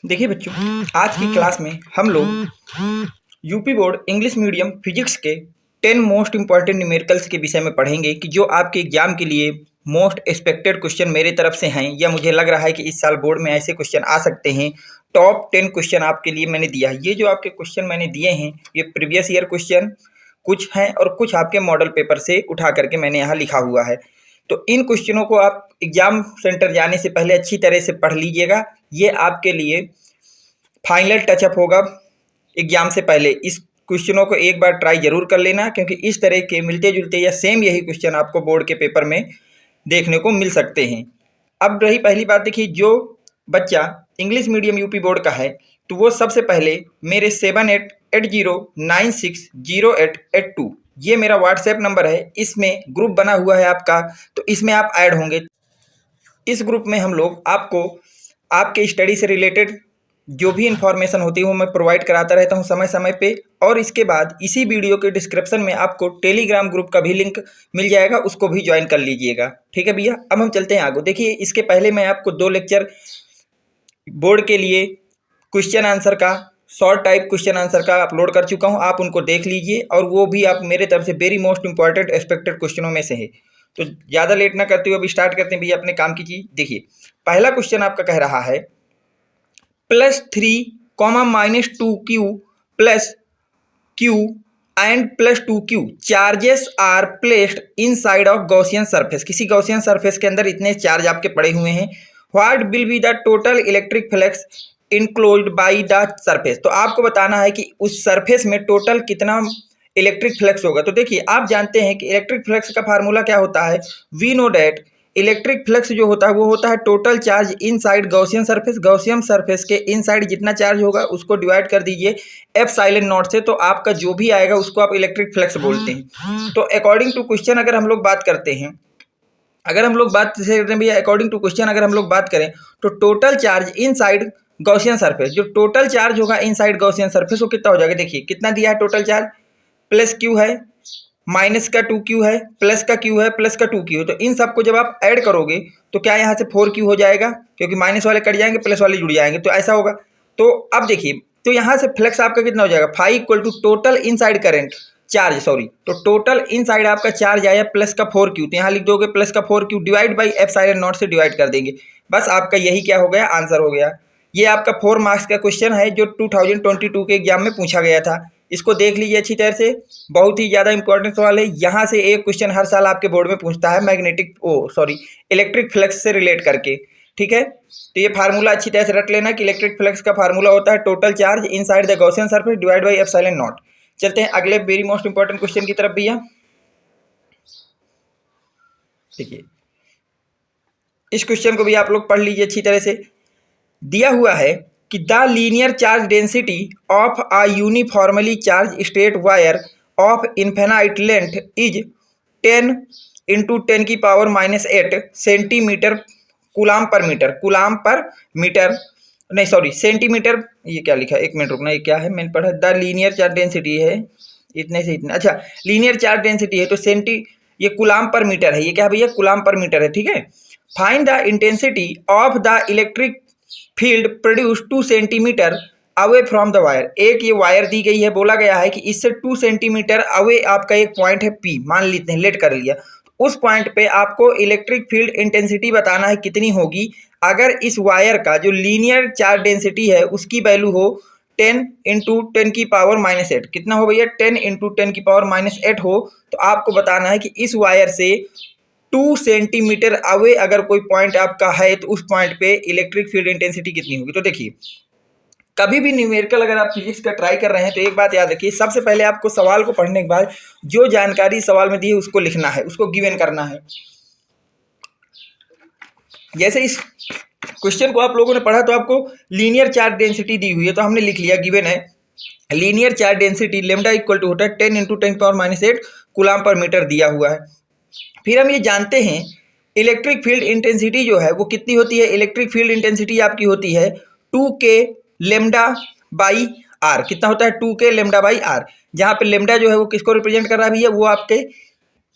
देखिए बच्चों, आज की क्लास में हम लोग UP board English medium physics के 10 मोस्ट इंपॉर्टेंट न्यूमेरिकल्स के विषय में पढ़ेंगे कि जो आपके एग्जाम के लिए मोस्ट एक्सपेक्टेड क्वेश्चन मेरे तरफ से हैं, या मुझे लग रहा है कि इस साल बोर्ड में ऐसे क्वेश्चन आ सकते हैं। टॉप 10 क्वेश्चन आपके लिए मैंने दिया है। ये जो आपके क्वेश्चन मैंने दिए हैं, ये प्रीवियस ईयर क्वेश्चन कुछ हैं और कुछ आपके मॉडल पेपर से उठा करके मैंने यहाँ लिखा हुआ है। तो इन क्वेश्चनों को आप एग्जाम सेंटर जाने से पहले अच्छी तरह से पढ़ लीजिएगा। ये आपके लिए फाइनल टचअप होगा एग्जाम से पहले। इस क्वेश्चनों को एक बार ट्राई जरूर कर लेना, क्योंकि इस तरह के मिलते जुलते या सेम यही क्वेश्चन आपको बोर्ड के पेपर में देखने को मिल सकते हैं। अब रही पहली बात, देखिए जो बच्चा इंग्लिश मीडियम यूपी बोर्ड का है तो वो सबसे पहले मेरे 7880960882 ये मेरा व्हाट्सएप नंबर है, इसमें ग्रुप बना हुआ है आपका, तो इसमें आप ऐड होंगे। इस ग्रुप में हम लोग आपको आपके स्टडी से रिलेटेड जो भी इंफॉर्मेशन होती है वो मैं प्रोवाइड कराता रहता हूँ समय समय पे। और इसके बाद इसी वीडियो के डिस्क्रिप्शन में आपको टेलीग्राम ग्रुप का भी लिंक मिल जाएगा, उसको भी ज्वाइन कर लीजिएगा। ठीक है भैया, अब हम चलते हैं आगे। देखिए, इसके पहले मैं आपको 2 लेक्चर बोर्ड के लिए क्वेश्चन आंसर का, शॉर्ट टाइप क्वेश्चन आंसर का अपलोड कर चुका हूँ, आप उनको देख लीजिए। और वो भी आप मेरे तरफ से वेरी मोस्ट इंपॉर्टेंट एक्सपेक्टेड क्वेश्चनों में से है। तो ज़्यादा लेट ना करते हुए अभी स्टार्ट करते हैं भैया अपने काम की चीज़। देखिए, पहला क्वेश्चन आपका कह रहा है +3, -2q + q and +2q charges are placed inside of Gaussian surface. किसी गॉसियन सरफेस के अंदर इतने चार्ज आपके पड़े हुए हैं। What will be the total electric flux enclosed by the surface. तो आपको बताना है कि उस सरफेस में टोटल कितना इलेक्ट्रिक फ्लक्स होगा। तो देखिए, आप जानते हैं कि इलेक्ट्रिक फ्लक्स का फार्मूला क्या होता है। We know that electric flux जो होता है वो होता है total charge inside Gaussian surface. Gaussian surface के इनसाइड जितना चार्ज होगा उसको डिवाइड कर दीजिए एप्सिलॉन से, तो आपका जो भी आएगा उसको आप इलेक्ट्रिक फ्लक्स बोलते हैं। तो अकॉर्डिंग टू क्वेश्चन अगर हम लोग बात करते हैं, भैया अकॉर्डिंग टू क्वेश्चन अगर हम लोग बात करें तो total charge inside Gaussian surface, जो टोटल चार्ज होगा इनसाइड गॉसियन सरफेस वो कितना हो जाएगा। देखिए कितना दिया है टोटल चार्ज, +q है, माइनस का 2q है, प्लस का q है, प्लस का 2q है। तो इन सबको जब आप ऐड करोगे तो क्या यहाँ से 4q हो जाएगा, क्योंकि माइनस वाले कट जाएंगे प्लस वाले जुड़ जाएंगे, तो ऐसा होगा। तो अब देखिए, तो यहाँ से फ्लक्स आपका कितना हो जाएगा, phi equal to total inside current charge, sorry, तो टोटल इनसाइड आपका चार्ज आया प्लस का 4q, तो यहाँ लिख दोगे प्लस का 4q डिवाइड बाई एप्सिलॉन से डिवाइड कर देंगे। बस आपका यही क्या हो गया, आंसर हो गया। ये आपका 4 मार्क्स का क्वेश्चन है जो 2022 के एग्जाम में पूछा गया था। इसको देख लीजिए अच्छी तरह से, बहुत ही ज़्यादा इंपॉर्टेंट सवाल है। यहाँ से एक क्वेश्चन हर साल आपके बोर्ड में पूछता है इलेक्ट्रिक फ्लक्स से रिलेट करके। ठीक है, तो ये फार्मूला अच्छी तरह से रट लेना कि इलेक्ट्रिक फ्लक्स का फार्मूला होता है total charge inside the Gaussian surface divide by epsilon not. चलते हैं अगले वेरी मोस्ट इंपॉर्टेंट क्वेश्चन की तरफ भैया। देखिए, इस क्वेश्चन को भी आप लोग पढ़ लीजिए अच्छी तरह से। दिया हुआ है कि the linear charge density of a uniformly charge straight wire of infinite length is 10 × 10⁻⁸ centimetre coulomb पर मीटर। कूलाम पर मीटर नहीं, सॉरी, सेंटीमीटर, ये क्या लिखा है, एक मिनट रुकना, ये क्या है, मैंने पढ़ा द लीनियर चार्ज डेंसिटी है इतने से इतने, अच्छा लीनियर चार्ज डेंसिटी है तो ये कूलाम पर मीटर है। ये क्या भैया, कूलाम पर मीटर है। ठीक है, find the intensity of the electric field produce 2 centimetre away from the wire. एक ये वायर दी गई है, बोला गया है कि इससे 2 सेंटीमीटर अवे आपका एक पॉइंट है P, मान लेते हैं, लेट कर लिया। उस पॉइंट पे आपको इलेक्ट्रिक फील्ड इंटेंसिटी बताना है कितनी होगी अगर इस वायर का जो लीनियर चार्ज डेंसिटी है उसकी वैल्यू हो 10 × 10⁻⁸। कितना हो भैया, 10 × 10⁻⁸ हो। तो आपको बताना है कि इस वायर से 2 सेंटीमीटर अवे अगर कोई पॉइंट आपका है तो उस पॉइंट पे इलेक्ट्रिक फील्ड इंटेंसिटी कितनी होगी। तो देखिए, कभी भी न्यूमेरिकल अगर आप फिजिक्स का ट्राई कर रहे हैं तो एक बात याद रखिए, सबसे पहले आपको सवाल को पढ़ने के बाद जो जानकारी सवाल में दी है उसको लिखना है, उसको गिवन करना है। जैसे इस क्वेश्चन को आप लोगों ने पढ़ा तो आपको लीनियर चार्ज डेंसिटी दी हुई है, तो हमने लिख लिया, गिवन है linear charge density lambda equal to होता है 10 × 10⁻⁸ कूलाम पर मीटर दिया हुआ है। फिर हम ये जानते हैं इलेक्ट्रिक फील्ड इंटेंसिटी जो है वो कितनी होती है। इलेक्ट्रिक फील्ड इंटेंसिटी आपकी होती है 2k λ/r। कितना होता है, 2k λ/r, जहाँ पे लेमडा जो है वो किसको रिप्रेजेंट कर रहा है भैया, वो आपके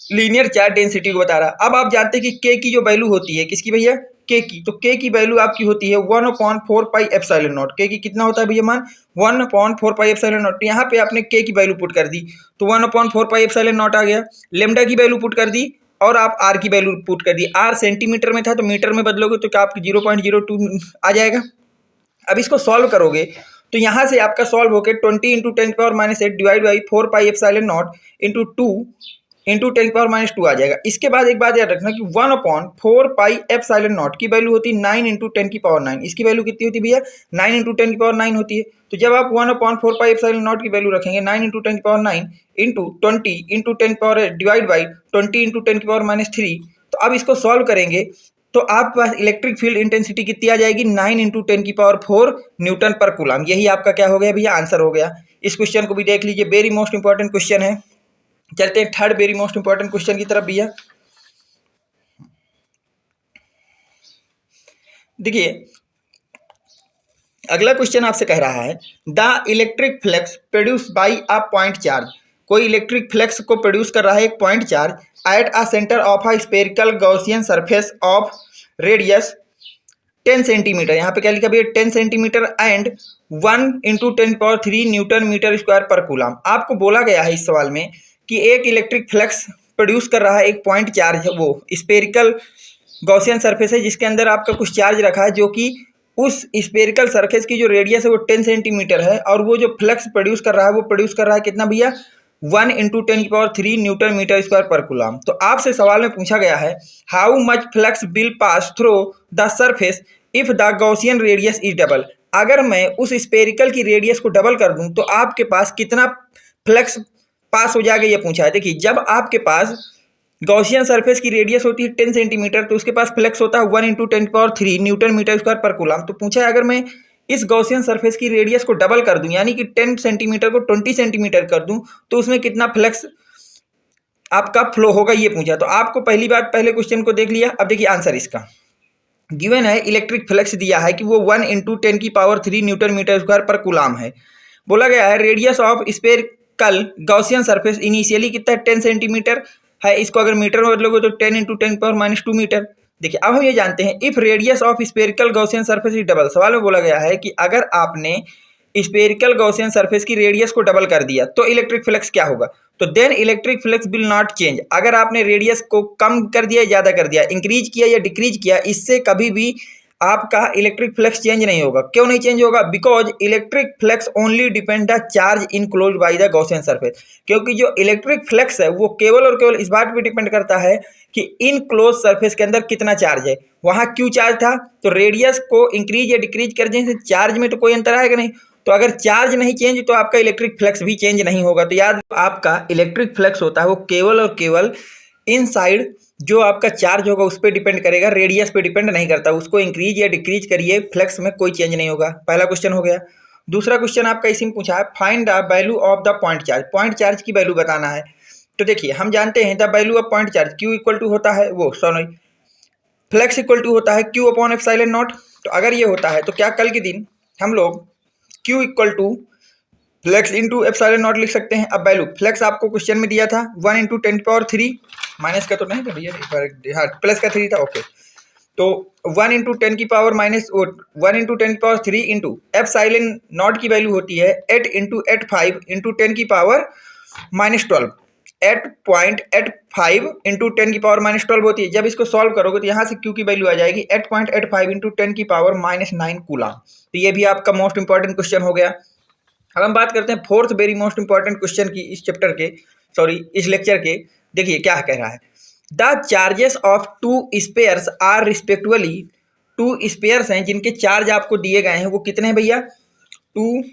लीनियर चार्ज डेंसिटी को बता रहा है। अब आप जानते हैं कि k की जो वैल्यू होती है किसकी भैया, के की, तो के की वैल्यू आपकी होती है 1/4πε0। के की कितना होता है भैया मान 1/4πε0। यहाँ पे आपने के की वैल्यू पुट कर दी तो 1/4πε0 आ गया। लेमडा की वैल्यू पुट कर दी और आप आर की वैल्यू पुट कर दी। आर सेंटीमीटर में था तो मीटर में बदलोगे तो क्या आपकी 0.02 आ जाएगा। अब इसको सॉल्व करोगे तो यहाँ से आपका सॉल्व होकर 20 × 10⁻⁸ डिवाइड बाई 4πε0 इंटू 2 इंटू 10⁻⁻2 आ जाएगा। इसके बाद एक बात याद रखना कि 1/4πε0 की वैल्यू होती है 9 × 10⁹। इसकी वैल्यू कितनी होती है भैया 9 × 10⁹ होती है। तो जब आप 1/4πε0 की वैल्यू रखेंगे 9 × 10⁹ इंटू 20 × 10 डिवाइड बाई 20 × 10⁻⁻3, तो अब इसको सॉल्व करेंगे तो आपके पास इलेक्ट्रिक फील्ड इंटेंसिटी कितनी आ जाएगी 9 × 10⁴ न्यूटन पर कूलम। यही आपका क्या हो गया भैया आंसर हो गया। इस क्वेश्चन को भी देख लीजिए, वेरी मोस्ट इंपॉर्टेंट क्वेश्चन है। चलते हैं third very most important question की तरफ भैया। देखिए अगला क्वेश्चन आपसे कह रहा है the electric flux produce by a point charge. कोई इलेक्ट्रिक फ्लक्स को प्रोड्यूस कर रहा है एक point charge at a centre of a spherical Gaussian surface of radius 10 centimetre. यहाँ पे क्या लिखा भैया 10 centimetre and 1 × 10⁻³ newton metre square per coulomb. आपको बोला गया है इस सवाल में कि एक इलेक्ट्रिक फ्लक्स प्रोड्यूस कर रहा है एक पॉइंट चार्ज है, वो स्फेरिकल गॉसियन सरफेस है जिसके अंदर आपका कुछ चार्ज रखा है जो कि उस स्फेरिकल सरफेस की जो रेडियस है वो 10 सेंटीमीटर है और वो जो फ्लक्स प्रोड्यूस कर रहा है वो प्रोड्यूस कर रहा है कितना भैया 1 × 10⁻³ newton metre square per coulomb. तो आपसे सवाल में पूछा गया है how much flux will pass through the surface if the Gaussian radius is double. अगर मैं उस स्फेरिकल की रेडियस को डबल कर दूं तो आपके पास कितना फ्लक्स पास हो जाएगा ये पूछा है। देखिए जब आपके पास गॉसियन सरफेस की रेडियस होती है 10 सेंटीमीटर तो उसके पास फ्लक्स होता है 1 × 10⁻³ newton metre square per coulomb. तो पूछा है अगर मैं इस गॉसियन सरफेस की रेडियस को डबल कर दूं यानी कि 10 सेंटीमीटर को 20 सेंटीमीटर कर दूं तो उसमें कितना फ्लक्स आपका फ्लो होगा ये पूछा। तो आपको पहली बात पहले क्वेश्चन को देख लिया। अब देखिए आंसर इसका गिवन है इलेक्ट्रिक फ्लक्स दिया है कि वो 1 × 10⁻³ newton metre square per coulomb है। बोला गया है radius of spherical Gaussian surface initially कितना 10 सेंटीमीटर है, इसको अगर मीटर में बदलोगे तो 10 × 10⁻⁻2 मीटर। देखिए अब हम ये जानते हैं if radius of spherical Gaussian surface is double. सवाल में बोला गया है कि अगर आपने स्फेरिकल गॉसियन सरफेस की रेडियस को डबल कर दिया तो इलेक्ट्रिक फ्लक्स क्या होगा। तो then electric flux will not change. अगर आपने रेडियस को कम कर दिया ज़्यादा कर दिया इंक्रीज किया या डिक्रीज किया इससे कभी भी आपका इलेक्ट्रिक फ्लक्स चेंज नहीं होगा। क्यों नहीं चेंज होगा because electric flux only depend the charge enclose by the Gaussian surface. क्योंकि जो इलेक्ट्रिक फ्लक्स है वो केवल और केवल इस बात पे डिपेंड करता है कि इनक्लोज सरफेस के अंदर कितना चार्ज है। वहाँ क्यों चार्ज था तो रेडियस को इंक्रीज या डिक्रीज करने से चार्ज में तो कोई अंतर आएगा नहीं। तो अगर चार्ज नहीं चेंज तो आपका इलेक्ट्रिक फ्लक्स भी चेंज नहीं होगा। तो याद आपका इलेक्ट्रिक फ्लक्स होता है वो केवल और केवल इनसाइड जो आपका चार्ज होगा उस पर डिपेंड करेगा, रेडियस पे डिपेंड नहीं करता। उसको इंक्रीज या डिक्रीज करिए फ्लक्स में कोई चेंज नहीं होगा। पहला क्वेश्चन हो गया। दूसरा क्वेश्चन आपका इसी में पूछा है find the value of the point charge. Point charge की वैल्यू बताना है। तो देखिए हम जानते हैं the value of point charge Q = होता है वो फ्लक्स = होता है Q/ε0। तो अगर ये होता है तो क्या कल के दिन हम लोग Q = फ्लक्स इंटू ε0 लिख सकते हैं। अब वैल्यू फ्लक्स आपको क्वेश्चन में दिया था 1 × 10⁻³ माइनस का तो नहीं था भैया, हाँ प्लस का 3 था ओके। तो 1 × 10⁻³ इंटू ε0 की वैल्यू होती है 8 × 8.5 × 10⁻12 8.85 × 10⁻12 होती है। जब इसको सॉल्व करोगे तो यहाँ से Q की वैल्यू आ जाएगी 8.85 × 10⁻⁹ कूलम। तो ये भी आपका मोस्ट इंपॉर्टेंट क्वेश्चन हो गया। अब हम बात करते हैं fourth very most important question की इस चैप्टर के इस लेक्चर के। देखिए क्या कह रहा है the charges of 2 spheres are respectively 2 spheres हैं जिनके चार्ज आपको दिए गए हैं वो कितने हैं भैया 2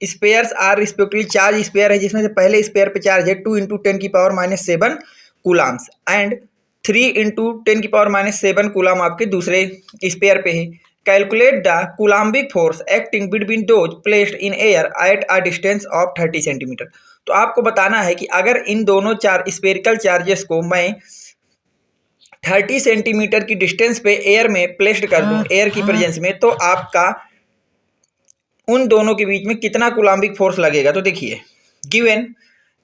spheres are respectively. Charge sphere है जिसमें से पहले स्पेयर पे चार्ज है 2 × 10⁻⁷ कूलम्स एंड 3 × 10⁻⁷ कूलम आपके दूसरे स्पेयर पे है। Calculate the Coulombic force acting between those placed in air at a distance of 30 centimetre. तो आपको बताना है कि अगर इन दोनों स्पेरिकल चार्जेस को मैं 30 सेंटीमीटर की डिस्टेंस पे एयर में प्लेस्ड कर दूं एयर की प्रेजेंस में तो आपका उन दोनों के बीच में कितना कूलम्बिक फोर्स लगेगा। तो देखिए गिवन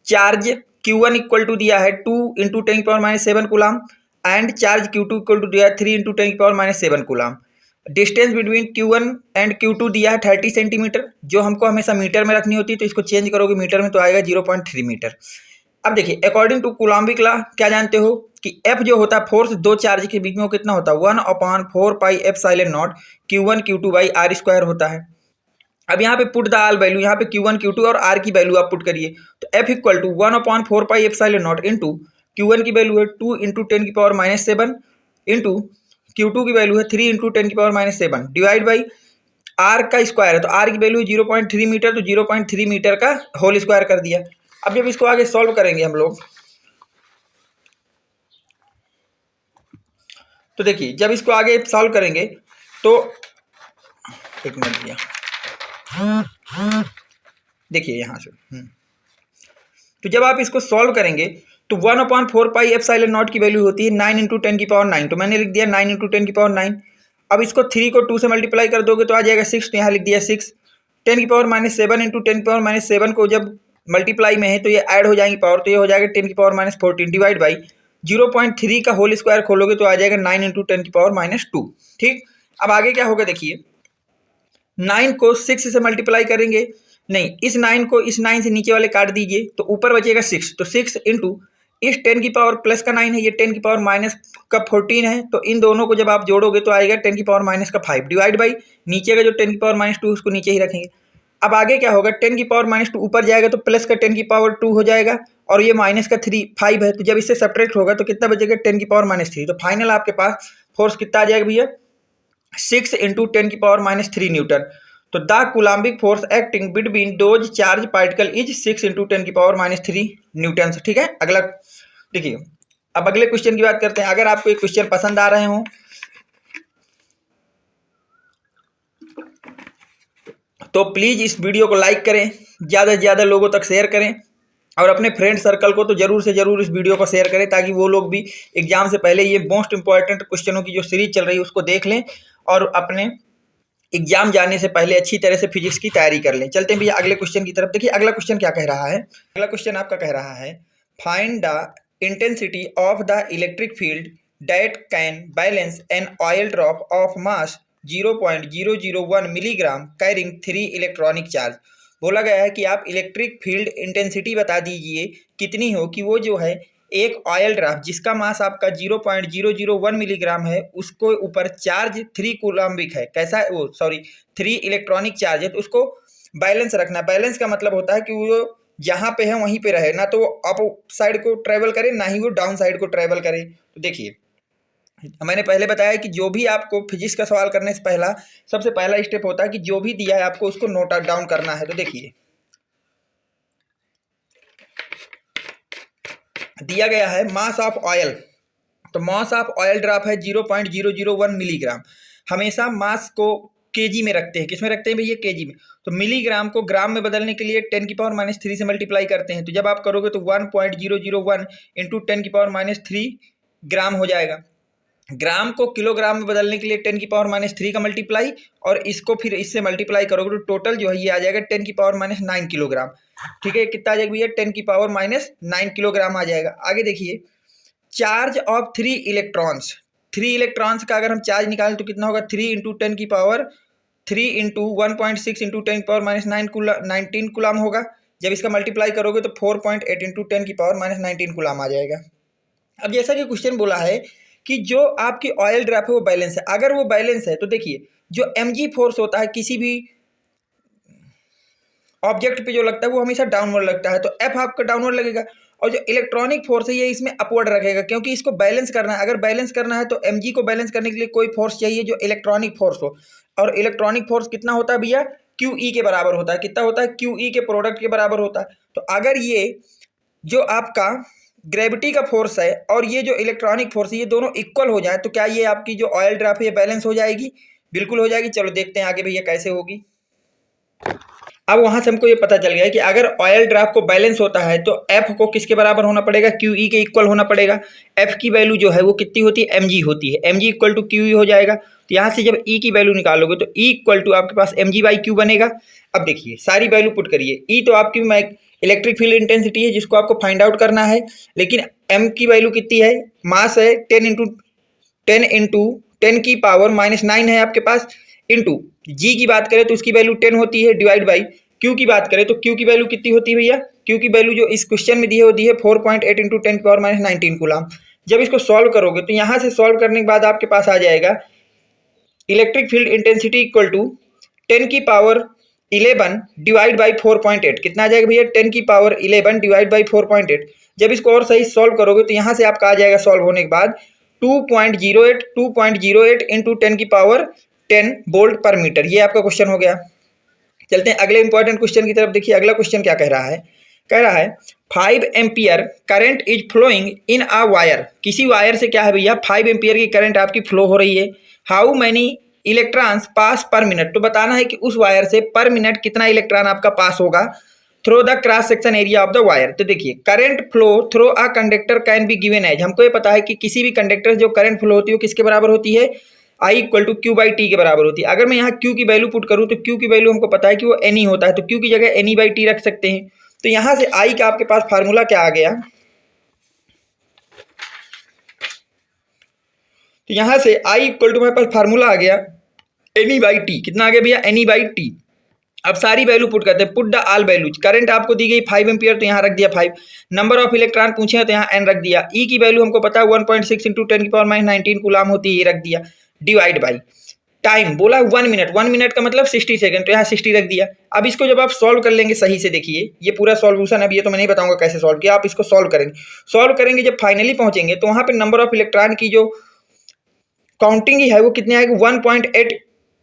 चार्ज Q1 = दिया है 2 × 10⁻⁷ coulomb and charge Q2 equal to दिया है 3 × 10⁻⁷ coulomb. Distance between Q1 and Q2 दिया है 30 सेंटीमीटर, जो हमको हमेशा मीटर में रखनी होती है, तो इसको चेंज करोगे मीटर में तो आएगा 0.3 मीटर। अब देखिए अकॉर्डिंग टू कूलम्बिक लॉ क्या जानते हो कि F जो होता है फोर्स दो चार्ज के बीच में वो कितना होता है 1/4πε0 Q1 Q2/r² होता है। अब यहाँ पे पुट द ऑल वैल्यू, यहाँ पे Q1 Q2 और R की वैल्यू आप पुट करिए, तो F equal to 1/4πε0 into Q1 की वैल्यू है 2 × 10⁻⁷ इंटू Q2 की वैल्यू है 3 × 10⁻⁷ डिवाइड बाई R का स्क्वायर है, तो R की वैल्यू है 0.3 मीटर, तो 0.3 मीटर का होल स्क्वायर कर दिया। अब जब इसको आगे सॉल्व करेंगे हम लोग, तो देखिए जब इसको आगे सॉल्व करेंगे तो एक मिनट दिया, देखिए यहाँ से तो जब आप इसको सॉल्व करेंगे तो 1/4πε0 की वैल्यू होती है 9 × 10⁹, तो मैंने लिख दिया 9 × 10⁹। अब इसको 3 को 2 से मल्टीप्लाई कर दोगे तो आ जाएगा 6, तो यहाँ लिख दिया 6। 10⁻⁷ × 10⁻⁷ को जब मल्टीप्लाई में है तो ये ऐड हो जाएंगी पावर, तो ये हो जाएगा 10⁻14 डिवाइड बाई 0.3 का होल स्क्वायर खोलोगे तो आ जाएगा 9 × 10⁻²। ठीक, अब आगे क्या होगा देखिए, 9 को 6 से मल्टीप्लाई करेंगे, नहीं इस 9 को इस 9 से नीचे वाले काट दीजिए तो ऊपर बचेगा 6, तो 6 इंटू इस 10 की पावर प्लस का 9 है, ये 10 की पावर माइनस का 14 है, तो इन दोनों को जब आप जोड़ोगे तो आएगा 10 की पावर माइनस का 5 डिवाइड बाई नीचे का जो 10 की पावर -2 उसको नीचे ही रखेंगे। अब आगे क्या होगा, 10 की पावर -2 ऊपर जाएगा तो प्लस का 10 की पावर 2 हो जाएगा, और ये माइनस का 5 है, तो जब इससे सब्ट्रैक्ट होगा तो कितना बचेगा 10 की पावर -3, तो फाइनल आपके पास फोर्स कितना आ जाएगा भैया 6 × 10 की पावर -3 न्यूटन। तो the Coulombic force acting between those charge particle is 6 × 10 की पावर -3 न्यूटन। ठीक है, अगला देखिए, अब अगले क्वेश्चन की बात करते हैं। अगर आपको ये क्वेश्चन पसंद आ रहे हो तो प्लीज इस वीडियो को लाइक करें, ज़्यादा से ज़्यादा लोगों तक शेयर करें, और अपने फ्रेंड सर्कल को तो जरूर से जरूर इस वीडियो को शेयर करें, ताकि वो लोग भी एग्जाम से पहले ये मोस्ट इंपॉर्टेंट क्वेश्चनों की जो सीरीज चल रही है उसको देख लें और अपने एग्जाम जाने से पहले अच्छी तरह से फिजिक्स की तैयारी कर लें। चलते हैं भैया अगले क्वेश्चन की तरफ। देखिए अगला क्वेश्चन क्या कह रहा है, अगला क्वेश्चन आपका कह रहा है find the intensity of the electric field that can balance an oil drop of mass 0.001 milligram carrying 3 electronic charge. बोला गया है कि आप इलेक्ट्रिक फील्ड इंटेंसिटी बता दीजिए कितनी हो कि वो जो है एक ऑयल ड्राफ्ट जिसका मास आपका 0.001 मिलीग्राम है उसको ऊपर चार्ज 3 कूलम्बिक है, कैसा है वो 3 इलेक्ट्रॉनिक चार्ज है, तो उसको बैलेंस रखना। बैलेंस का मतलब होता है कि वो जहाँ पे है वहीं पे रहे, ना तो वो अप साइड को ट्रेवल करे ना ही वो डाउन साइड को ट्रेवल करे। तो देखिए मैंने पहले बताया कि जो भी आपको फिजिक्स का सवाल करने से पहला सबसे पहला स्टेप होता है कि जो भी दिया है आपको उसको नोट डाउन करना है। तो देखिए दिया गया है मास ऑफ ऑयल, तो मास ऑफ ऑयल ड्रॉप है 0.001 मिलीग्राम। हमेशा मास को केजी में रखते हैं, किस में रखते हैं भैया केजी में, तो मिलीग्राम को ग्राम में बदलने के लिए 10 की पावर -3 से मल्टीप्लाई करते हैं, तो जब आप करोगे तो 1.001 इंटू 10 की पावर -3 ग्राम हो जाएगा। ग्राम को किलोग्राम में बदलने के लिए 10 की पावर -3 का मल्टीप्लाई, और इसको फिर इससे मल्टीप्लाई करोगे तो टोटल जो है ये आ जाएगा 10 की पावर -9 किलोग्राम। ठीक है, कितना आ जाएगा भैया 10 की पावर -9 किलोग्राम आ जाएगा। आगे देखिए चार्ज ऑफ 3 इलेक्ट्रॉन्स, 3 इलेक्ट्रॉन्स का अगर हम चार्ज निकालें तो कितना होगा 3 × 10 की पावर 3 × 1.6 × 10 की पावर -19 कूलम होगा। जब इसका मल्टीप्लाई करोगे तो 4.8 × 10 की पावर -19 कूलम आ जाएगा। अब जैसा कि क्वेश्चन बोला है कि जो आपकी ऑयल ड्रॉप है वो बैलेंस है, अगर वो बैलेंस है तो देखिए जो mg फोर्स होता है किसी भी ऑब्जेक्ट पे जो लगता है वो हमेशा डाउनवर्ड लगता है, तो F आपका डाउनवर्ड लगेगा, और जो इलेक्ट्रॉनिक फोर्स है ये इसमें अपवर्ड रखेगा, क्योंकि इसको बैलेंस करना है। अगर बैलेंस करना है तो mg को बैलेंस करने के लिए कोई फोर्स चाहिए जो इलेक्ट्रॉनिक फोर्स हो, और इलेक्ट्रॉनिक फोर्स कितना होता है भैया QE के बराबर होता है। कितना होता है QE के प्रोडक्ट के बराबर होता है। तो अगर ये जो आपका ग्रेविटी का फोर्स है और ये जो इलेक्ट्रॉनिक फोर्स है ये दोनों इक्वल हो जाए तो क्या ये आपकी जो ऑयल ड्रॉप है ये बैलेंस हो जाएगी, बिल्कुल हो जाएगी। चलो देखते हैं आगे भैया कैसे होगी। अब वहां से हमको ये पता चल गया है कि अगर ऑयल ड्राफ्ट को बैलेंस होता है तो एफ को किसके बराबर होना पड़ेगा QE के इक्वल होना पड़ेगा। एफ की वैल्यू जो है वो कितनी होती है mg होती है, mg इक्वल टू QE हो जाएगा। तो यहाँ से जब E की वैल्यू निकालोगे तो E इक्वल टू आपके पास mg/q बनेगा। अब देखिए सारी वैल्यू पुट करिए। E तो आपकी इलेक्ट्रिक फील्ड इंटेंसिटी है जिसको आपको फाइंड आउट करना है, लेकिन m की वैल्यू कितनी है, मास है 10 की पावर -9 है आपके पास, इंटू g की बात करें तो उसकी वैल्यू 10 होती है, डिवाइड बाई q की बात करें तो q की वैल्यू कितनी होती है भैया, q की वैल्यू जो इस क्वेश्चन में दी है वो दी है 4.8 इंटू 10 की पावर -19 कूलाम। जब इसको सॉल्व करोगे तो यहाँ से सॉल्व करने के बाद आपके पास आ जाएगा electric field intensity equal to 10 की पावर 11 डिवाइड बाई 4.8, कितना आ जाएगा भैया 10 की पावर 11 डिवाइड बाई 4.8। जब इसको और सही सॉल्व करोगे तो यहाँ से आपका आ जाएगा सॉल्व होने के बाद 2.08 इंटू 10 की पावर 10 वोल्ट पर मीटर। ये आपका क्वेश्चन हो गया। चलते हैं अगले इंपॉर्टेंट क्वेश्चन की तरफ। देखिए अगला क्वेश्चन क्या कह रहा है, कह रहा है 5 ampere current is flowing in a wire. किसी वायर से क्या है भैया 5 एम्पियर की करंट आपकी फ्लो हो रही है। हाउ मैनी इलेक्ट्रॉन्स पास पर मिनट, तो बताना है कि उस वायर से पर मिनट कितना इलेक्ट्रॉन आपका पास होगा through the cross section area of the wire. तो देखिए current flow through a conductor can be given as, हमको ये पता है कि किसी भी कंडक्टर जो करंट फ्लो होती है वो किसके बराबर होती है, I equal to q by t के बराबर होती है। अगर मैं यहाँ Q की वैल्यू पुट करूँ तो Q की वैल्यू हमको पता है कि वो N होता है, तो Q की जगह N बाई टी रख सकते हैं। तो यहाँ से I का आपके पास फार्मूला क्या आ गया, तो यहाँ से I इक्वल टू मेरे पास फार्मूला आ गया N बाई टी, कितना आ गया भैया N बाई टी। अब सारी वैल्यू पुट करते हैं, put the all values. Current आपको दी गई 5 एम्पियर तो यहाँ रख दिया 5, नंबर ऑफ इलेक्ट्रॉन पूछे हैं तो यहाँ n रख दिया, E की वैल्यू हमको पता है 1.6 इंटू 10 की पावर -19 कूलाम होती है, ये रख दिया, डिवाइड बाई टाइम बोला 1 मिनट, 1 मिनट का मतलब 60 सेकंड, तो यहाँ 60 रख दिया। अब इसको जब आप सॉल्व कर लेंगे सही से, देखिए ये पूरा सॉल्यूशन है, अब ये तो मैं नहीं बताऊंगा कैसे सॉल्व किया, आप इसको सॉल्व करेंगे जब फाइनली पहुंचेंगे तो वहां पे नंबर ऑफ इलेक्ट्रॉन की जो काउंटिंग है वो कितने आएगी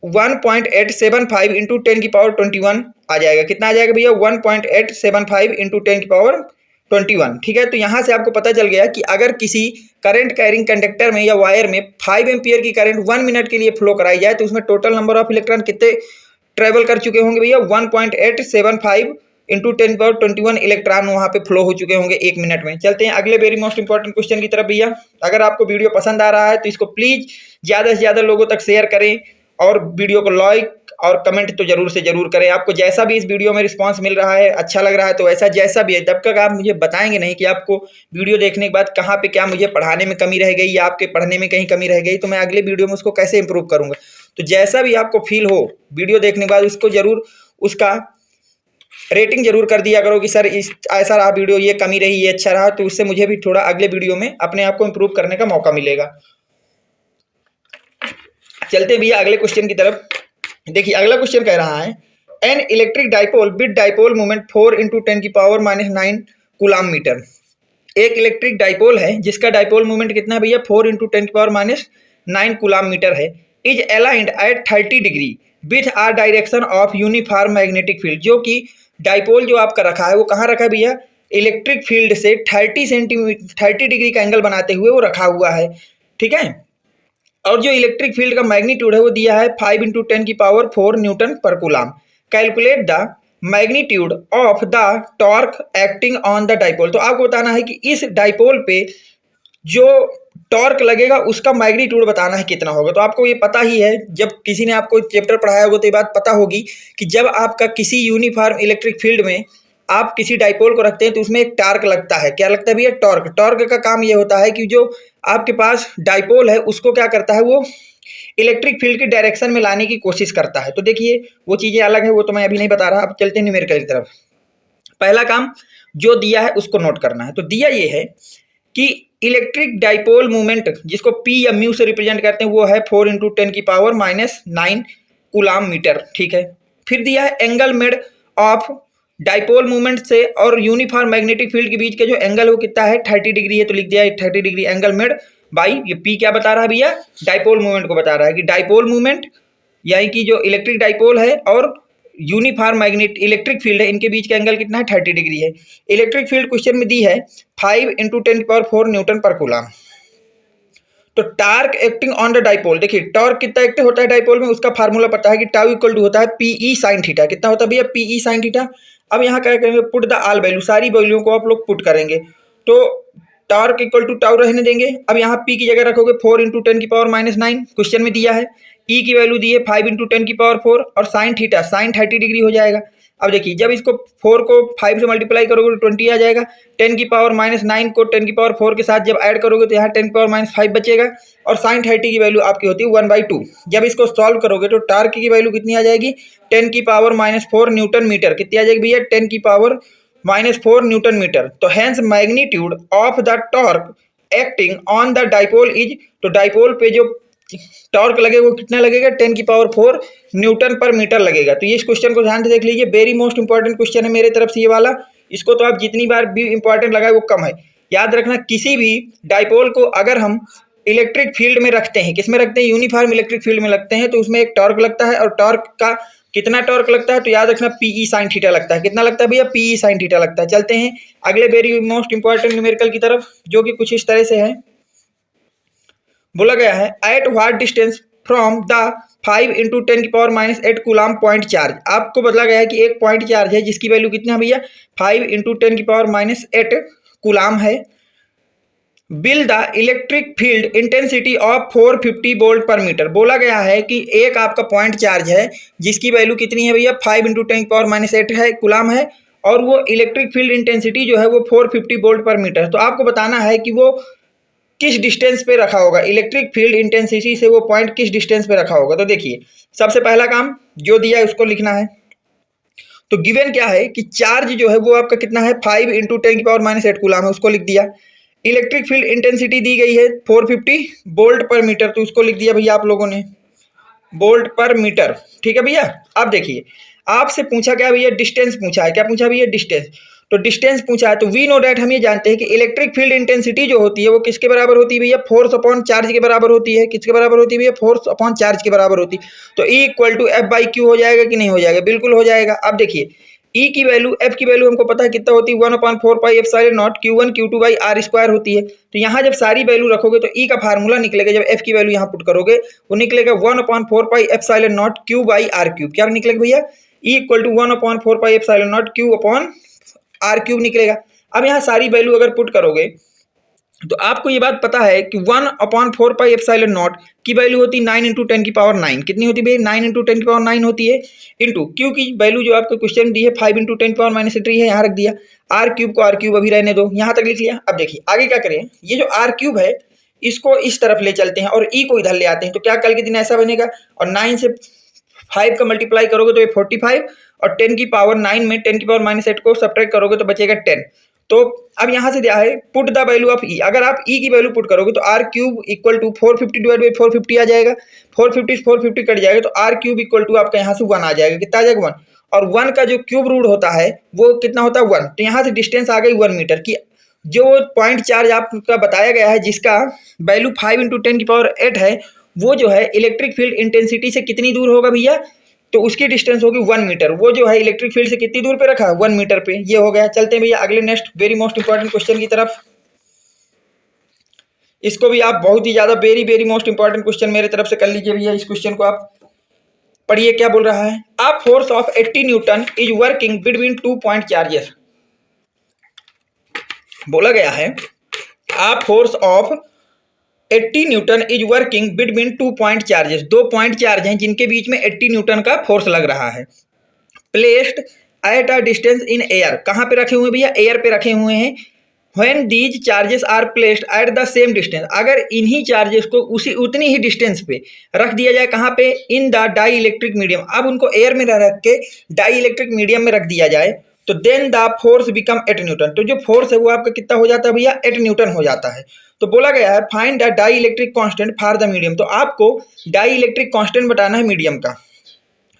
1.875 इंटू 10 की पावर 21 आ जाएगा। कितना आ जाएगा भैया 1.875 इंटू 10 की पावर 21। ठीक है, तो यहाँ से आपको पता चल गया कि अगर किसी करंट कैरिंग कंडक्टर में या वायर में 5 एम्पियर की करंट 1 मिनट के लिए फ्लो कराई जाए तो उसमें टोटल नंबर ऑफ इलेक्ट्रॉन कितने ट्रेवल कर चुके होंगे भैया 1.875 इंटू 10 पावर 21 इलेक्ट्रॉन वहाँ पे फ्लो हो चुके होंगे 1 मिनट में। चलते हैं अगले वेरी मोस्ट इंपॉर्टेंट क्वेश्चन की तरफ भैया। अगर आपको वीडियो पसंद आ रहा है तो इसको प्लीज ज़्यादा से ज़्यादा लोगों तक शेयर करें और वीडियो को लाइक और कमेंट तो जरूर से जरूर करें। आपको जैसा भी इस वीडियो में रिस्पांस मिल रहा है, अच्छा लग रहा है, तो वैसा जैसा भी है, जब तक आप मुझे बताएंगे नहीं कि आपको वीडियो देखने के बाद कहाँ पे क्या मुझे पढ़ाने में कमी रह गई या आपके पढ़ने में कहीं कमी रह गई, तो मैं अगले वीडियो में उसको कैसे इंप्रूव करूँगा। तो जैसा भी आपको फील हो वीडियो देखने के बाद उसको जरूर उसका रेटिंग जरूर कर दिया करो कि सर इस ऐसा रहा वीडियो, ये कमी रही, ये अच्छा रहा, तो उससे मुझे भी थोड़ा अगले वीडियो में अपने आप को इम्प्रूव करने का मौका मिलेगा। चलते भैया अगले क्वेश्चन की तरफ। देखिए अगला क्वेश्चन कह रहा है an electric dipole with dipole moment 4 into 10 की पावर -9 कूलाम मीटर। एक इलेक्ट्रिक डाइपोल है जिसका डाइपोल मोमेंट कितना है भैया 4 इंटू 10 की पावर -9 कूलाम मीटर है, is aligned at 30 degree with r direction of uniform magnetic field. जो कि डाइपोल जो आपका रखा है वो कहाँ रखा है भैया, इलेक्ट्रिक फील्ड से 30 डिग्री का एंगल बनाते हुए वो रखा हुआ है। ठीक है, और जो इलेक्ट्रिक फील्ड का मैग्नीट्यूड है वो दिया है 5 इंटू 10 की पावर 4 न्यूटन पर coulomb. Calculate the magnitude of the torque acting on the dipole. तो आपको बताना है कि इस डाइपोल पे जो टॉर्क लगेगा उसका मैग्नीट्यूड बताना है कितना होगा। तो आपको ये पता ही है, जब किसी ने आपको चैप्टर पढ़ाया होगा तो ये बात पता होगी कि जब आपका किसी यूनिफॉर्म इलेक्ट्रिक फील्ड में आप किसी डाइपोल को रखते हैं तो उसमें एक टॉर्क लगता है। क्या लगता है भैया, टॉर्क। टॉर्क का काम ये होता है कि जो आपके पास डाइपोल है उसको क्या करता है, वो इलेक्ट्रिक फील्ड की डायरेक्शन में लाने की कोशिश करता है। तो देखिए वो चीज़ें अलग है, वो तो मैं अभी नहीं बता रहा। अब चलते हैं न्यूमेरिकल की तरफ। पहला काम जो दिया है उसको नोट करना है। तो दिया ये है कि इलेक्ट्रिक डाइपोल मूवमेंट जिसको पी या म्यू से रिप्रेजेंट करते हैं वो है 4 इंटू 10 की पावर -9 कूलाम मीटर। ठीक है, फिर दिया है angle made of dipole movement से और यूनिफॉर्म मैग्नेटिक फील्ड के बीच का जो एंगल है वो कितना है 30 डिग्री है, तो लिख दिया है 30 डिग्री एंगल मेड बाई, ये पी क्या बता रहा है भैया, डाइपोल मूवमेंट को बता रहा है कि डाइपोल मूवमेंट यानी कि जो इलेक्ट्रिक डाइपोल है और यूनिफॉर्म मैग्नेट इलेक्ट्रिक फील्ड है इनके बीच का एंगल कितना है 30 डिग्री है। इलेक्ट्रिक फील्ड क्वेश्चन में दी है 5 इंटू 10 की पावर 4 न्यूटन पर कूलाम। तो torque acting on the dipole, देखिए टॉर्क कितना एक्टिव होता है डाइपोल में, उसका फार्मूला पता है कि टाउ इक्वल टू होता है पीई साइन थीटा। कितना होता है भैया पीई साइन थीटा। अब यहाँ क्या करेंगे, पुट द ऑल वैल्यू, सारी वैल्यूओं को आप लोग पुट करेंगे तो टॉर्क इक्वल टू टाउ रहने देंगे। अब यहाँ पी की जगह रखोगे 4 इंटू 10 की पावर -9 क्वेश्चन में दिया है, ई की वैल्यू दी है 5 इंटू 10 की पावर 4 और साइन थीटा साइन 30 डिग्री हो जाएगा। अब देखिए जब इसको 4 को 5 से मल्टीप्लाई करोगे तो 20 आ जाएगा। 10⁻⁹ को 10⁻⁴ के साथ जब ऐड करोगे तो यहाँ 10⁻⁵ बचेगा और sin 30 की वैल्यू आपकी होती है 1/2। जब इसको सॉल्व करोगे तो टॉर्क की वैल्यू कितनी आ जाएगी 10⁻⁴ न्यूटन मीटर। कितनी आ जाएगी भैया 10⁻⁴ न्यूटन मीटर। तो hence magnitude of the torque acting on the dipole is, तो डाइपोल पे जो टॉर्क लगेगा वो कितना लगेगा 10⁻⁴ न्यूटन पर मीटर लगेगा। तो ये इस क्वेश्चन को ध्यान से देख लीजिए, वेरी मोस्ट इंपॉर्टेंट क्वेश्चन है मेरे तरफ से ये वाला। इसको तो आप जितनी बार भी इंपॉर्टेंट लगाए वो कम है। याद रखना किसी भी डाइपोल को अगर हम इलेक्ट्रिक फील्ड में रखते हैं, किस में रखते हैं यूनिफॉर्म इलेक्ट्रिक फील्ड में लगते हैं, तो उसमें एक टॉर्क लगता है और टॉर्क का कितना टॉर्क लगता है तो याद रखना PE sin थीटा लगता है। कितना लगता है भैया PE sin थीटा लगता है। चलते हैं अगले वेरी मोस्ट इंपॉर्टेंट न्यूमेरिकल की तरफ जो कि कुछ इस तरह से है। बोला गया है at what distance from the 5 × 10⁻⁸ coulomb point charge. आपको बोला गया है कि एक पॉइंट चार्ज है जिसकी वैल्यू कितना है भैया 5 × 10⁻⁸ कूलाम है। Bill the electric field intensity of 450 volt पर मीटर। बोला गया है कि एक आपका पॉइंट चार्ज है जिसकी वैल्यू कितनी है भैया 5 × 10⁻⁸ है कूलाम है और वो इलेक्ट्रिक फील्ड इंटेंसिटी जो है वो 450 वोल्ट पर मीटर। तो आपको बताना है कि वो किस डिस्टेंस पे रखा होगा, इलेक्ट्रिक फील्ड इंटेंसिटी से वो पॉइंट किस डिस्टेंस पे रखा होगा। तो देखिए सबसे पहला काम जो दिया है उसको लिखना है। तो गिवन क्या है कि चार्ज जो है वो आपका कितना है 5 × 10⁻⁸ कूलाम है, उसको लिख दिया। इलेक्ट्रिक फील्ड इंटेंसिटी दी गई है 450 वोल्ट पर मीटर, तो उसको लिख दिया भैया आप लोगों ने वोल्ट पर मीटर। ठीक है भैया। अब देखिए आपसे पूछा क्या भैया डिस्टेंस पूछा है। क्या पूछा भैया डिस्टेंस। तो डिस्टेंस पूछा है तो वी नो डैट हम ये जानते हैं कि इलेक्ट्रिक फील्ड इंटेंसिटी जो होती है वो किसके बराबर होती है भैया फोर्स अपॉन चार्ज के बराबर होती है। किसके बराबर होती है भैया फोर्स अपॉन चार्ज के बराबर होती है। तो E = F/Q हो जाएगा कि नहीं हो जाएगा, बिल्कुल हो जाएगा। अब देखिए E की वैल्यू F की वैल्यू हमको पता है कितना होती है 1/4πε0 Q1 Q2/r² होती है। तो यहाँ जब सारी वैल्यू रखोगे तो E का फार्मूला निकलेगा, जब F की वैल्यू यहाँ पुट करोगे वो निकलेगा 1/4πε0 Q/r³। क्या निकलेगा भैया E = 1/4πε0 Q/r³ निकलेगा। अब यहाँ सारी वैल्यू अगर पुट करोगे तो आपको ये बात पता है कि 1/4πε0 की वैल्यू होती है 9 × 10⁹ कितनी होती है 9 × 10⁹ होती है इंटू Q की वैल्यू जो आपको क्वेश्चन दी है 5 × 10⁻³ है, यहाँ रख दिया। r³ को r³ अभी रहने दो, यहाँ तक लिख लिया। अब देखिए आगे क्या करें, ये जो r³ है इसको इस तरफ ले चलते हैं और E को इधर ले आते हैं। तो क्या कल के दिन ऐसा बनेगा और 9 से 5 का मल्टीप्लाई करोगे तो ये 45 और 10⁹ में 10⁻⁸ को सब्ट्रैक्ट करोगे तो बचेगा 10। तो अब यहाँ से दिया है put the value of E। अगर आप E की वैल्यू पुट करोगे तो r³ = 450/450 आ जाएगा। 450 से 450 कट जाएगा तो r³ = आपका यहाँ से 1 आ जाएगा। कितना आ जाएगा 1, और 1 का जो क्यूब रूट होता है वो कितना होता है 1। तो यहाँ से डिस्टेंस आ गई 1 मीटर की। जो पॉइंट चार्ज आपका बताया गया है जिसका वैल्यू 5 × 10⁸ है वो जो है इलेक्ट्रिक फील्ड इंटेंसिटी से कितनी दूर होगा भैया, तो उसकी डिस्टेंस होगी 1 मीटर। वो जो है इलेक्ट्रिक फील्ड से कितनी दूर पे रखा है 1 मीटर पे। ये हो गया। चलते हैं भैया अगले next very most important question की तरफ। इसको भी आप बहुत ही ज्यादा वेरी मोस्ट इंपॉर्टेंट क्वेश्चन मेरे तरफ से कर लीजिए भैया। इस क्वेश्चन को आप पढ़िए क्या बोल रहा है। A force of 80 Newton is working between 2 point charges. बोला गया है a force of 80 Newton is working between 2 point charges. 2 point charge हैं जिनके बीच में 80 न्यूटन का फोर्स लग रहा है। Placed at a distance in air. कहाँ पे रखे हुए भैया एयर पे रखे हुए हैं। When these charges are placed at the same distance. अगर इन्हीं चार्जेस को उतनी ही डिस्टेंस पे रख दिया जाए कहाँ पे in the dielectric medium. अब उनको एयर में रख के डाई इलेक्ट्रिक मीडियम में रख दिया जाए तो then the force become 8 newton. तो जो फोर्स है वो आपका कितना हो जाता है भैया 8 न्यूटन हो जाता है। तो बोला गया है find the dielectric constant for the medium. तो आपको डाई इलेक्ट्रिक कांस्टेंट बताना है मीडियम का।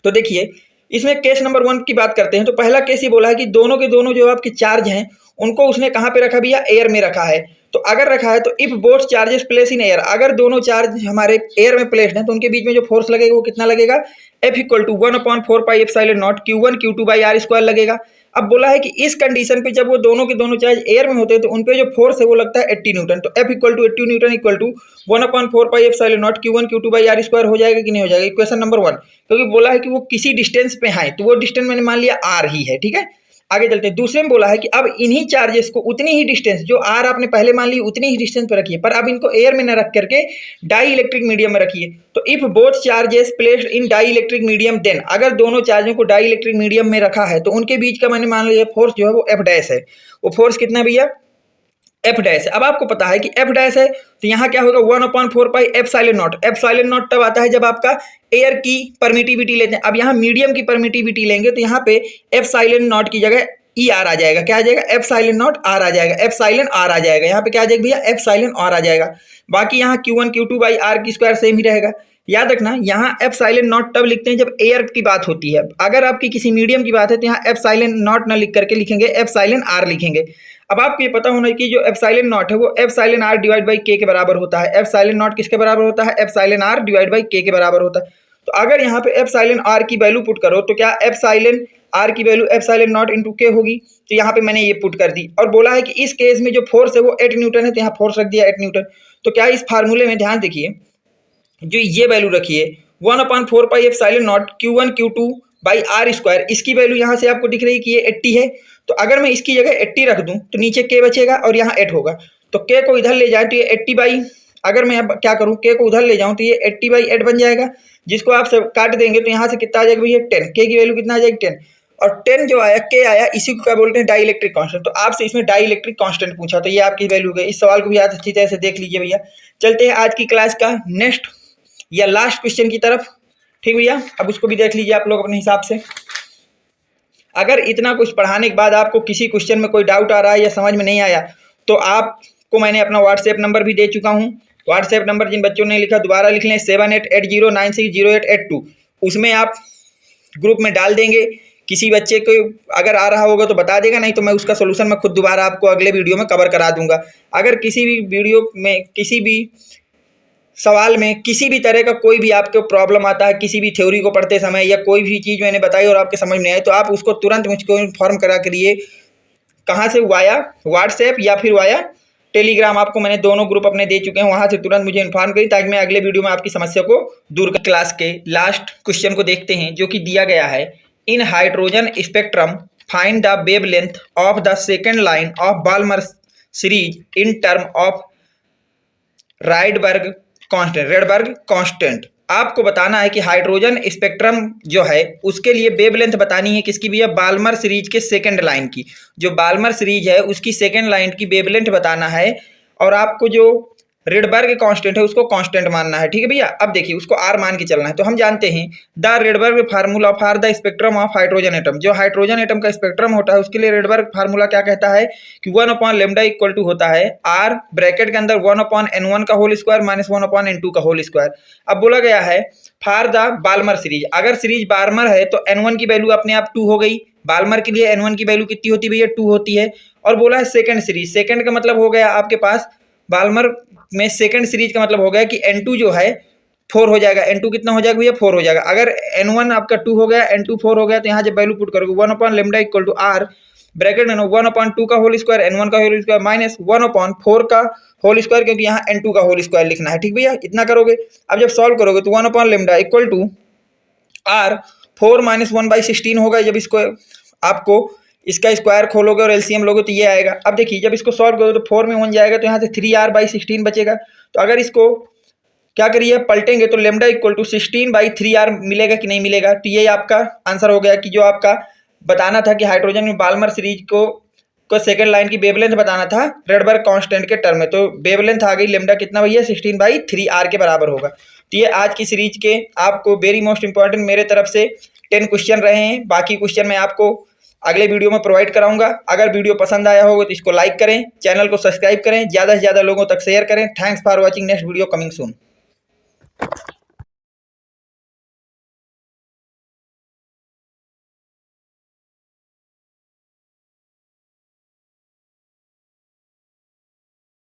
तो देखिए इसमें केस नंबर 1 की बात करते हैं। तो पहला केस ये बोला है कि दोनों के दोनों जो आपके चार्ज हैं उनको उसने कहाँ पे रखा भैया एयर में रखा है। तो अगर रखा है तो if both charges place in air, अगर दोनों चार्ज हमारे एयर में प्लेस्ड हैं तो उनके बीच में जो फोर्स लगेगा वो कितना लगेगा F = 1/4πε0 Q1 Q2/r² लगेगा। अब बोला है कि इस कंडीशन पे जब वो दोनों के दोनों चार्ज एयर में होते हैं तो उन पे जो फोर्स है वो लगता है 80 न्यूटन। तो F = 80 न्यूटन = 1/4πε0 Q1 Q2/r² हो जाएगा कि नहीं हो जाएगा। इक्वेशन नंबर 1, क्योंकि बोला है कि वो किसी डिस्टेंस पे है तो वो डिस्टेंस मैंने मान लिया r ही है। ठीक है। आगे चलते हैं। दूसरे में बोला है कि अब इन्हीं चार्जेस को उतनी ही डिस्टेंस जो आर आपने पहले मान ली उतनी ही डिस्टेंस पर रखिए, पर अब इनको एयर में न रख करके डाई इलेक्ट्रिक मीडियम में रखिए। तो if both charges placed in dielectric medium then, अगर दोनों चार्जों को डाई इलेक्ट्रिक मीडियम में रखा है तो उनके बीच का मैंने मान लिया फोर्स जो है वो एफ डैश है। वो फोर्स कितना है भैया, एफ डैश है। अब आपको पता है कि एफ डैश है तो यहाँ क्या होगा 1/4 pi epsilon not. Epsilon not तब आता है जब आपका एयर की परमिटिविटी लेते हैं। अब यहाँ मीडियम की परमिटिविटी लेंगे तो यहाँ पे एप्सिलॉन नॉट की जगह ई आर आ जाएगा। क्या आ जाएगा, एप्सिलॉन नॉट आर आ जाएगा, एप्सिलॉन आर आ जाएगा। यहाँ पे क्या आ जाएगा भैया, एप्सिलॉन आर आ जाएगा। बाकी यहाँ Q1 Q2 बाई आर की स्क्वायर सेम ही रहेगा। याद रखना यहाँ एप्सिलॉन नॉट तब लिखते हैं जब एयर की बात होती है। अगर आपकी किसी मीडियम की बात है तो यहाँ एप्सिलॉन नॉट ना लिख करके लिखेंगे, एप्सिलॉन आर लिखेंगे। अब आपको ये पता होना कि जो एप्सिलॉन नॉट है वो एप्सिलॉन आर डिवाइड बाई के बराबर होता है। एप्सिलॉन नॉट किसके बराबर होता है, एप्सिलॉन आर डिवाइड बाई के बराबर होता है। तो अगर यहाँ पे एप्सिलॉन आर की वैल्यू पुट करो तो क्या एप्सिलॉन आर की वैल्यू एप्सिलॉन नॉट इंटू के होगी। तो यहाँ पे मैंने ये पुट कर दी और बोला है कि इस केस में जो फोर्स है वो 8 न्यूटन है, तो यहाँ फोर्स रख दिया 8 न्यूटन। तो क्या इस फार्मूले में ध्यान देखिए जो ये वैल्यू रखिए 1/4 pi epsilon naught Q1 Q2 by r square, इसकी वैल्यू यहाँ से आपको दिख रही है कि ये 80 है। तो अगर मैं इसकी जगह 80 रख दूं तो नीचे के बचेगा और यहाँ 8 होगा। तो के को इधर ले जाए तो ये 80 बाई, अगर मैं अब क्या करूँ के को उधर ले जाऊँ तो ये 80 बाई 8 बन जाएगा, जिसको आप सब काट देंगे तो यहाँ से कितना आ जाएगा भैया 10। के की वैल्यू कितना आ जाएगी 10, और 10 जो आया के आया इसी को क्या बोलते हैं डाई इलेक्ट्रिक कांस्टेंट। तो आपसे इसमें डाई इलेक्ट्रिक कांस्टेंट पूछा तो ये आपकी वैल्यू गई। इस सवाल को भी आज अच्छी तरह से देख लीजिए भैया। चलते हैं आज की क्लास का नेक्स्ट या लास्ट क्वेश्चन की तरफ। ठीक भैया, अब उसको भी देख लीजिए आप लोग अपने हिसाब से। अगर इतना कुछ पढ़ाने के बाद आपको किसी क्वेश्चन में कोई डाउट आ रहा है या समझ में नहीं आया तो आपको मैंने अपना व्हाट्सएप नंबर भी दे चुका हूँ। व्हाट्सएप नंबर जिन बच्चों ने लिखा दोबारा लिख लें 7880960882। उसमें आप ग्रुप में डाल देंगे। किसी बच्चे को अगर आ रहा होगा तो बता देगा, नहीं तो मैं उसका सोल्यूशन मैं खुद दोबारा आपको अगले वीडियो में कवर करा दूंगा। अगर किसी भी वीडियो में किसी भी सवाल में किसी भी तरह का कोई भी आपको प्रॉब्लम आता है किसी भी थ्योरी को पढ़ते समय या कोई भी चीज़ मैंने बताई और आपके समझ में आए तो आप उसको तुरंत मुझको इन्फॉर्म करा करिए। कहाँ से, वाया व्हाट्सएप या फिर वाया टेलीग्राम। आपको मैंने दोनों ग्रुप अपने दे चुके हैं, वहाँ से तुरंत मुझे इन्फॉर्म करिए ताकि मैं अगले वीडियो में आपकी समस्या को दूर कर। क्लास के लास्ट क्वेश्चन को देखते हैं जो कि दिया गया है। In hydrogen spectrum find the wavelength of the second line of Balmer series in term of Rydberg constant. आपको बताना है कि हाइड्रोजन स्पेक्ट्रम जो है उसके लिए वेवलेंथ बतानी है किसकी भी है, बाल्मर सीरीज के सेकंड लाइन की। जो बाल्मर सीरीज है उसकी सेकंड लाइन की वेवलेंथ बताना है और आपको जो रेडबर्ग कांस्टेंट है उसको कांस्टेंट मानना है। ठीक है भैया, अब देखिए उसको आर मान के चलना है। तो हम जानते हैं the Rydberg formula for the spectrum of hydrogen atom. जो हाइड्रोजन एटम का स्पेक्ट्रम होता है उसके लिए रेडबर्ग फार्मूला क्या कहता है कि 1/λ इक्वल टू होता है आर ब्रैकेट के अंदर 1/n1 का होल स्क्वायर माइनस 1/n2 का होल स्क्वायर। अब बोला गया है फॉर द बाल्मर सीरीज, अगर सीरीज बाल्मर है तो n1 की वैल्यू अपने आप 2 हो गई। बाल्मर के लिए n1 की वैल्यू कितनी होती है भैया, 2 होती है। और बोला है सेकंड सीरीज, सेकंड का मतलब हो गया आपके पास बाल्मर में सेकंड सीरीज का मतलब हो गया कि n2 जो है 4 हो जाएगा। n2 कितना हो जाएगा भैया, 4 हो जाएगा। अगर n1 आपका 2 हो गया, n2 4 हो गया तो यहाँ जब वैल्यू पुट करोगे 1/λ इक्वल टू आर ब्रैकेट में 1/2 का होल स्क्वायर n1 का होल स्क्वायर माइनस 1/4 का होल स्क्वायर, क्योंकि यहाँ n2 का होल स्क्वायर लिखना है। ठीक भैया, इतना करोगे। अब जब सॉल्व करोगे तो 1/λ इक्वल टू आर 4 माइनस 1/16 होगा। जब इसको आपको इसका स्क्वायर खोलोगे और एलसीएम लोगे तो ये आएगा। अब देखिए जब इसको सॉल्व करोगे तो 4 में 1 जाएगा तो यहाँ से 3r/16 बचेगा। तो अगर इसको क्या करिए पलटेंगे तो λ इक्वल टू 16/3r मिलेगा कि नहीं मिलेगा। तो ये आपका आंसर हो गया कि जो आपका बताना था कि हाइड्रोजन में बाल्मर सीरीज को सेकंड लाइन की वेवलेंथ बताना था रेडबर्ग कांस्टेंट के टर्म में। तो वेवलेंथ आ गई λ कितना भैया 16/3r के बराबर होगा। तो ये आज की सीरीज के आपको वेरी मोस्ट इंपॉर्टेंट मेरे तरफ से 10 क्वेश्चन रहे हैं। बाकी क्वेश्चन मैं आपको अगले वीडियो में प्रोवाइड कराऊंगा। अगर वीडियो पसंद आया होगा तो इसको लाइक करें, चैनल को सब्सक्राइब करें, ज़्यादा से ज़्यादा लोगों तक शेयर करें। Thanks for watching, next video coming soon.